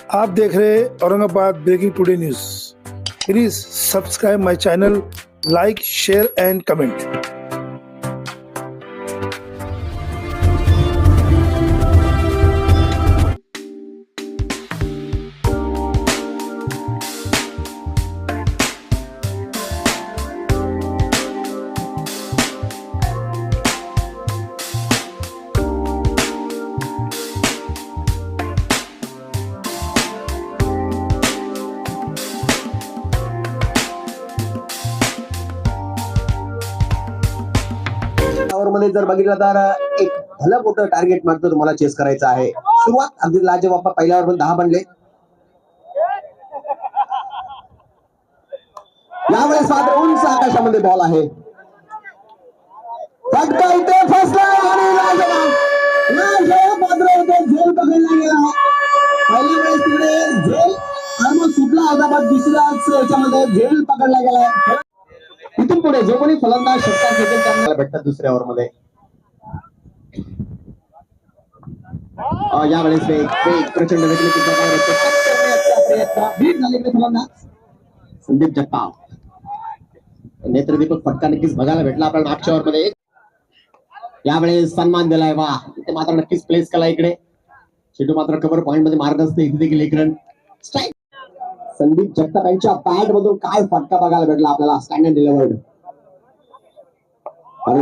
आप देख रहे हैं Aurangabad breaking today news. Please subscribe my channel, like, share and comment. मध्ये जर बघितलं तर एक भलं मोठं टार्गेट मात्र तुम्हाला चेस करायचं आहे। सुरुवात अगदी लाजवाब, पहिल्या ओव्हरमध्ये 10 बनले। यावेळेस मात्र उंच आकाशामध्ये बॉल आहे, फटका इथे फसला आणि लाजवाब मात्र इथे झेल पकडला गेला। पहिल्या वेळेस तिकडे झेल ऑलमोस्ट सुटला होता, पण दुसऱ्याच याच्यामध्ये झेल पकडला गेला। इथून पुढे जो कोणी फलंदाज षटकार फेकेल त्यांना भेटतात दुसऱ्या ओव्हरमध्ये। यावेळेस प्रचंड फलंदाज संदीप जगताप, नेत्रदीपक फटका नक्कीच बघायला भेटला आपल्याला मागच्या ओव्हरमध्ये। यावेळेस सन्मान दिलाय, वा इथे मात्र नक्कीच प्लेस केला इकडे। शेटू मात्र कव्हर पॉइंट मध्ये मारत असते, इथे देखील एक रन स्ट्राईक। संदीप जगताप यांच्या बॅट मधून काय फटका बघायला भेटला आपल्याला, स्टँडर्ड डिलिव्हर्ड आणि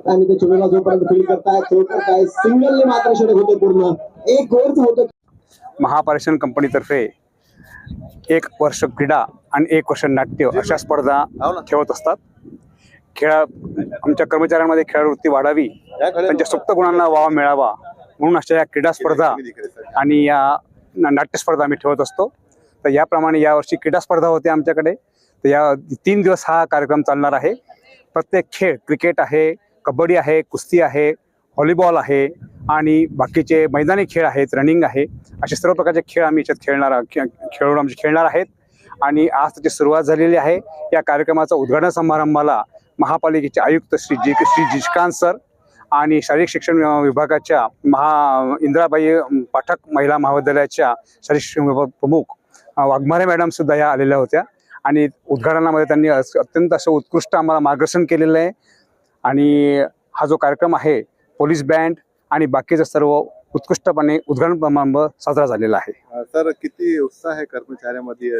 आणि ते चुकीला जोपर्यंत फील करताय तोपर्यंत सिंगलने मात्र षटक होते, पूर्ण एक ओव्हर होतं। महापारेषण कंपनीतर्फे 1 वर्ष क्रीडा आणि 1 वर्ष नाट्य अशा स्पर्धा ठेवत असतात। आमच्या कर्मचाऱ्यांमध्ये खेळवृत्ती वाढावी, त्यांच्या सुप्त गुणांना वाव मिळावा म्हणून अशा या क्रीडा स्पर्धा आणि या नाट्य स्पर्धा आम्ही ठेवत असतो। तर याप्रमाणे यावर्षी क्रीडा स्पर्धा होते आमच्याकडे। तर या 3 दिवस हा कार्यक्रम चालणार आहे। प्रत्येक खेळ, क्रिकेट आहे, कबड्डी आहे, कुस्ती आहे, व्हॉलीबॉल आहे आणि बाकीचे मैदानी खेळ आहेत, रनिंग आहे, असे सर्व प्रकारचे खेळ आम्ही याच्यात खेळणार आहेत। आणि आज त्याची सुरुवात झालेली आहे। या कार्यक्रमाचा उद्घाटन समारंभाला महापालिकेचे आयुक्त श्री जिशकांत सर आणि शारीरिक शिक्षण विभागाच्या इंदिराबाई पाठक महिला महाविद्यालयाच्या शारीरिक शिक्षण विभाग प्रमुख वाघमारे मॅडम सुद्धा या आलेल्या होत्या आणि उद्घाटनामध्ये त्यांनी अत्यंत असं उत्कृष्ट आम्हाला मार्गदर्शन केलेलं आहे। आणि हा जो कार्यक्रम आहे, पोलीस बँड आणि बाकीचं सर्व उत्कृष्टपणे उद्घाटन समारंभ साजरा झालेला आहे। सर, किती उत्साह आहे कर्मचाऱ्यांमध्ये?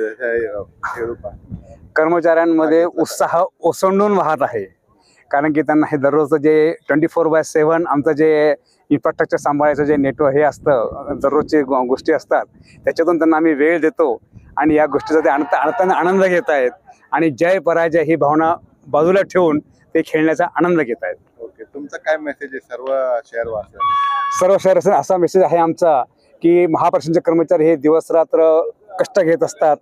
कर्मचाऱ्यांमध्ये उत्साह ओसंडून वाहत आहे, कारण की त्यांना हे दररोजचं जे 24/7 आमचं जे इन्फ्रास्ट्रक्चर सांभाळायचं जे नेटवर्क हे असतं, दररोजचे गोष्टी असतात, त्याच्यातून त्यांना आम्ही वेळ देतो आणि या गोष्टीचा ते आनंद घेत आहेत आणि जय पराजय ही भावना बाजूला ठेवून ते खेळण्याचा आनंद घेत आहेत। ओके, तुमचा काय मेसेज आहे सर्व शहरवासियांना? असा मेसेज आहे आमचा की महापारेषणचे कर्मचारी हे दिवस रात्र कष्ट घेत असतात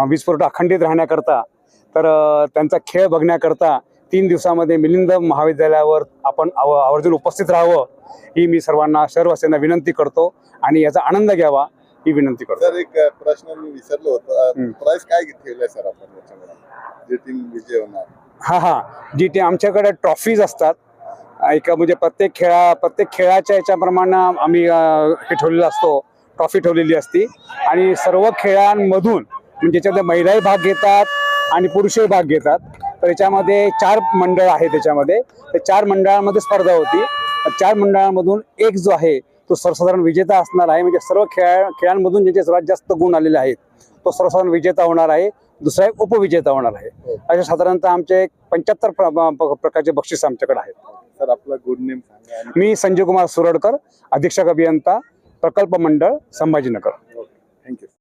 वीज पुरवठा अखंडित राहण्याकरता। तर त्यांचा खेळ बघण्याकरता 3 दिवसामध्ये मिलिंद महाविद्यालयावर आपण आवर्जून उपस्थित राहावं ही मी सर्वांना, शहरवासियांना विनंती करतो आणि याचा आनंद घ्यावा ही विनंती करतो। सर, एक प्रश्न मी विसरलो होतो, प्राइस काय ठेवलंय सर आपण याच्यामध्ये, जे टीम विजय होणार? जी टीम, आमच्याकडे ट्रॉफीज असतात, एक म्हणजे प्रत्येक खेळाच्या याच्याप्रमाणे आम्ही हे ठेवलेलं असतो, ट्रॉफी ठेवलेली असती आणि सर्व खेळांमधून म्हणजे त्याच्यामध्ये महिलाही भाग घेतात आणि पुरुषही भाग घेतात। तर याच्यामध्ये 4 मंडळ आहे, त्याच्यामध्ये 4 मंडळांमध्ये स्पर्धा होती। 4 मंडळांमधून एक जो आहे तो सर्वसाधारण विजेता असणार आहे, म्हणजे सर्व खेळांमधून ज्याचे सर्वात जास्त गुण आलेले आहेत तो सर्वसाधारण विजेता होणार आहे, दुसरा एक उपविजेता होणार आहे। अशा साधारणतः आमचे 75 प्रकारचे बक्षीस आमच्याकडे आहेत। सर, आपला गुड नेम सांगा। मी संजय कुमार सुरडकर, अधीक्षक अभियंता, प्रकल्प मंडळ, संभाजीनगर।